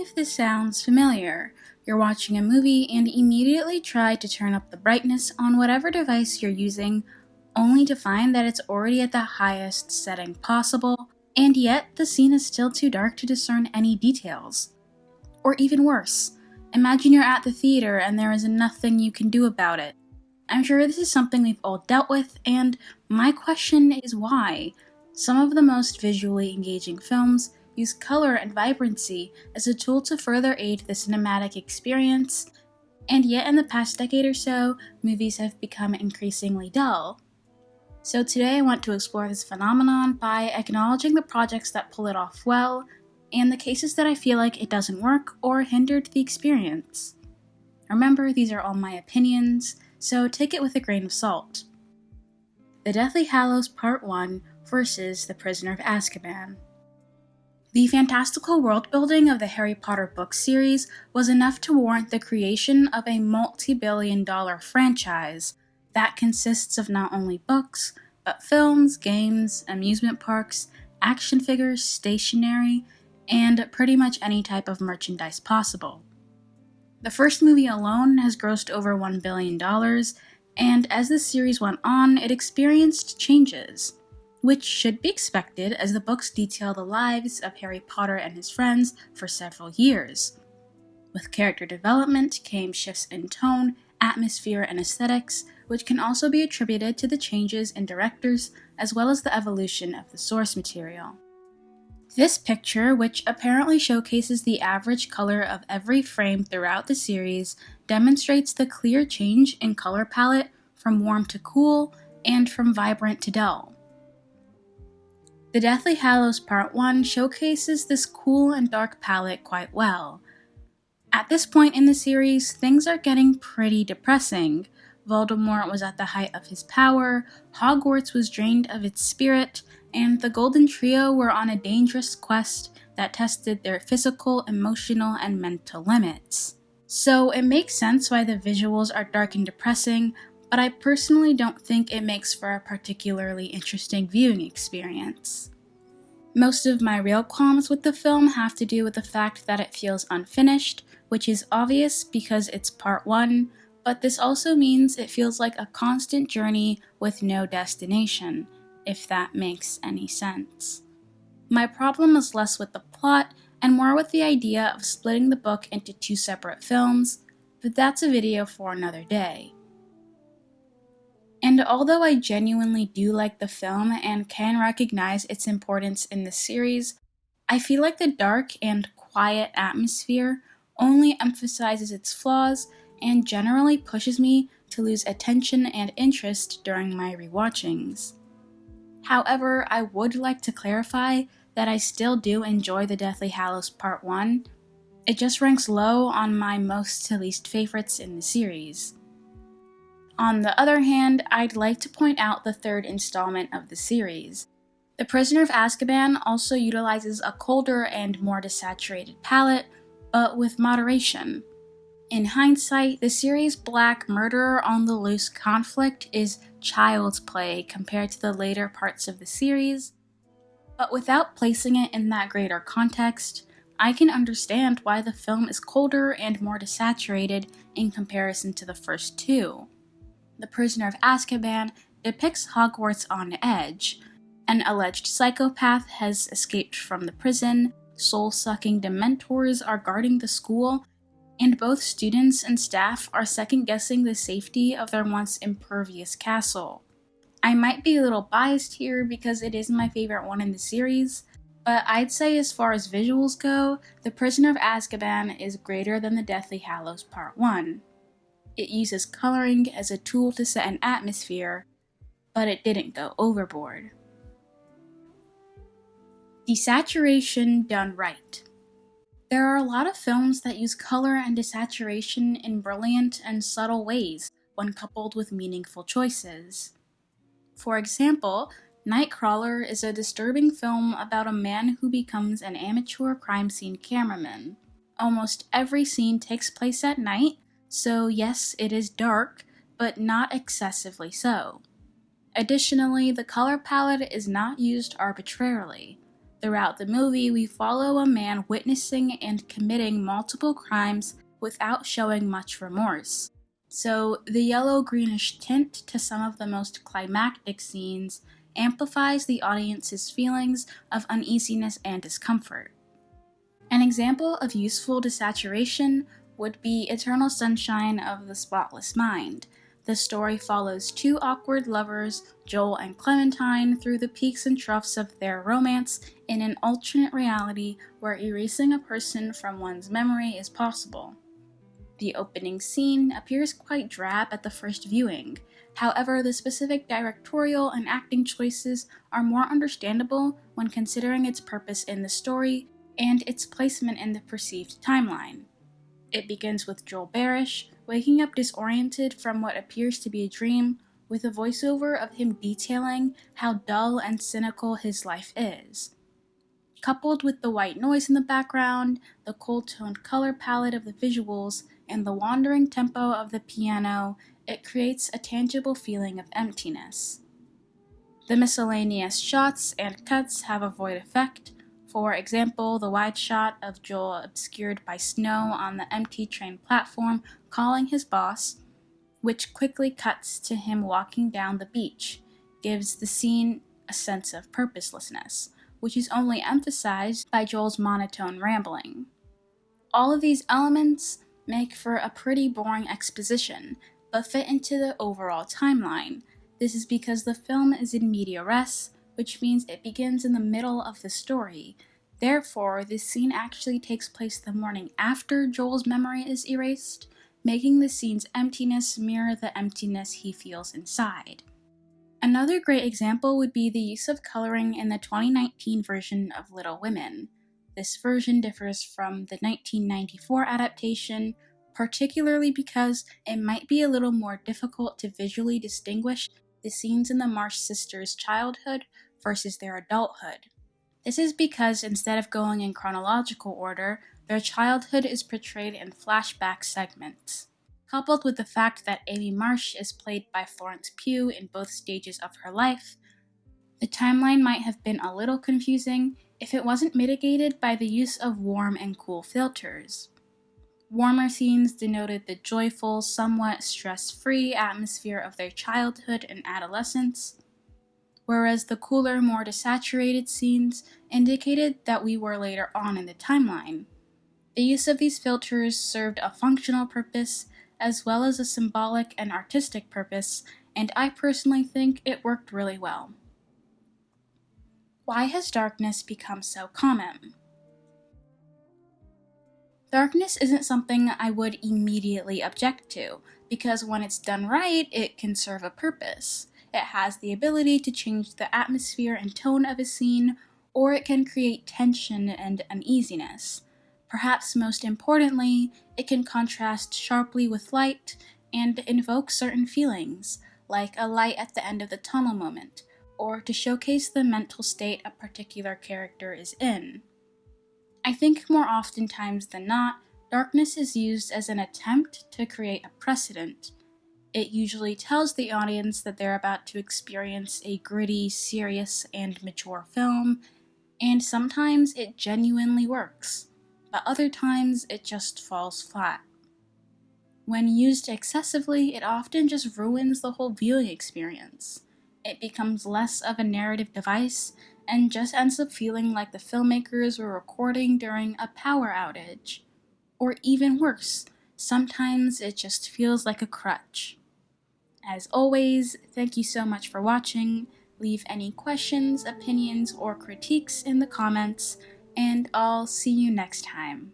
me if this sounds familiar. You're watching a movie and immediately try to turn up the brightness on whatever device you're using, only to find that it's already at the highest setting possible, and yet the scene is still too dark to discern any details. Or even worse, imagine you're at the theater and there is nothing you can do about it. I'm sure this is something we've all dealt with, and my question is why? Some of the most visually engaging films use color and vibrancy as a tool to further aid the cinematic experience, and yet in the past decade or so, movies have become increasingly dull. So today I want to explore this phenomenon by acknowledging the projects that pull it off well, and the cases that I feel like it doesn't work or hindered the experience. Remember, these are all my opinions, so take it with a grain of salt. The Deathly Hallows Part 1 versus The Prisoner of Azkaban. The fantastical world-building of the Harry Potter book series was enough to warrant the creation of a multi-billion-dollar franchise that consists of not only books, but films, games, amusement parks, action figures, stationery, and pretty much any type of merchandise possible. The first movie alone has grossed over $1 billion, and as the series went on, it experienced changes, which should be expected as the books detail the lives of Harry Potter and his friends for several years. With character development came shifts in tone, atmosphere, and aesthetics, which can also be attributed to the changes in directors as well as the evolution of the source material. This picture, which apparently showcases the average color of every frame throughout the series, demonstrates the clear change in color palette from warm to cool and from vibrant to dull. The Deathly Hallows Part 1 showcases this cool and dark palette quite well. At this point in the series, things are getting pretty depressing. Voldemort was at the height of his power, Hogwarts was drained of its spirit, and the Golden Trio were on a dangerous quest that tested their physical, emotional, and mental limits. So it makes sense why the visuals are dark and depressing, but I personally don't think it makes for a particularly interesting viewing experience. Most of my real qualms with the film have to do with the fact that it feels unfinished, which is obvious because it's part 1, but this also means it feels like a constant journey with no destination, if that makes any sense. My problem is less with the plot and more with the idea of splitting the book into 2 separate films, but that's a video for another day. And although I genuinely do like the film and can recognize its importance in the series, I feel like the dark and quiet atmosphere only emphasizes its flaws and generally pushes me to lose attention and interest during my rewatchings. However, I would like to clarify that I still do enjoy The Deathly Hallows Part 1. It just ranks low on my most to least favorites in the series. On the other hand, I'd like to point out the third installment of the series. The Prisoner of Azkaban also utilizes a colder and more desaturated palette, but with moderation. In hindsight, the series' Black Murderer on the Loose conflict is child's play compared to the later parts of the series, but without placing it in that greater context, I can understand why the film is colder and more desaturated in comparison to the first 2. The Prisoner of Azkaban depicts Hogwarts on edge. An alleged psychopath has escaped from the prison, soul-sucking dementors are guarding the school, and both students and staff are second-guessing the safety of their once impervious castle. I might be a little biased here because it is my favorite one in the series, but I'd say as far as visuals go, The Prisoner of Azkaban is greater than The Deathly Hallows Part 1. It uses coloring as a tool to set an atmosphere, but it didn't go overboard. Desaturation done right. There are a lot of films that use color and desaturation in brilliant and subtle ways when coupled with meaningful choices. For example, Nightcrawler is a disturbing film about a man who becomes an amateur crime scene cameraman. Almost every scene takes place at night, so yes, it is dark, but not excessively so. Additionally, the color palette is not used arbitrarily. Throughout the movie, we follow a man witnessing and committing multiple crimes without showing much remorse. So, the yellow-greenish tint to some of the most climactic scenes amplifies the audience's feelings of uneasiness and discomfort. An example of useful desaturation would be Eternal Sunshine of the Spotless Mind. The story follows two awkward lovers, Joel and Clementine, through the peaks and troughs of their romance in an alternate reality where erasing a person from one's memory is possible. The opening scene appears quite drab at the first viewing. However, the specific directorial and acting choices are more understandable when considering its purpose in the story and its placement in the perceived timeline. It begins with Joel Barish waking up disoriented from what appears to be a dream, with a voiceover of him detailing how dull and cynical his life is. Coupled with the white noise in the background, the cold-toned color palette of the visuals, and the wandering tempo of the piano, it creates a tangible feeling of emptiness. The miscellaneous shots and cuts have a void effect. For example, the wide shot of Joel obscured by snow on the empty train platform calling his boss, which quickly cuts to him walking down the beach, gives the scene a sense of purposelessness, which is only emphasized by Joel's monotone rambling. All of these elements make for a pretty boring exposition, but fit into the overall timeline. This is because the film is in media res, which means it begins in the middle of the story. Therefore, this scene actually takes place the morning after Joel's memory is erased, making the scene's emptiness mirror the emptiness he feels inside. Another great example would be the use of coloring in the 2019 version of Little Women. This version differs from the 1994 adaptation, particularly because it might be a little more difficult to visually distinguish the scenes in the Marsh sisters' childhood versus their adulthood. This is because instead of going in chronological order, their childhood is portrayed in flashback segments. Coupled with the fact that Amy Marsh is played by Florence Pugh in both stages of her life, the timeline might have been a little confusing if it wasn't mitigated by the use of warm and cool filters. Warmer scenes denoted the joyful, somewhat stress-free atmosphere of their childhood and adolescence, whereas the cooler, more desaturated scenes indicated that we were later on in the timeline. The use of these filters served a functional purpose as well as a symbolic and artistic purpose, and I personally think it worked really well. Why has darkness become so common? Darkness isn't something I would immediately object to, because when it's done right, it can serve a purpose. It has the ability to change the atmosphere and tone of a scene, or it can create tension and uneasiness. Perhaps most importantly, it can contrast sharply with light and invoke certain feelings, like a light at the end of the tunnel moment, or to showcase the mental state a particular character is in. I think more oftentimes than not, darkness is used as an attempt to create a precedent. It usually tells the audience that they're about to experience a gritty, serious, and mature film, and sometimes it genuinely works, but other times it just falls flat. When used excessively, it often just ruins the whole viewing experience. It becomes less of a narrative device and just ends up feeling like the filmmakers were recording during a power outage. Or even worse, sometimes it just feels like a crutch. As always, thank you so much for watching. Leave any questions, opinions, or critiques in the comments, and I'll see you next time.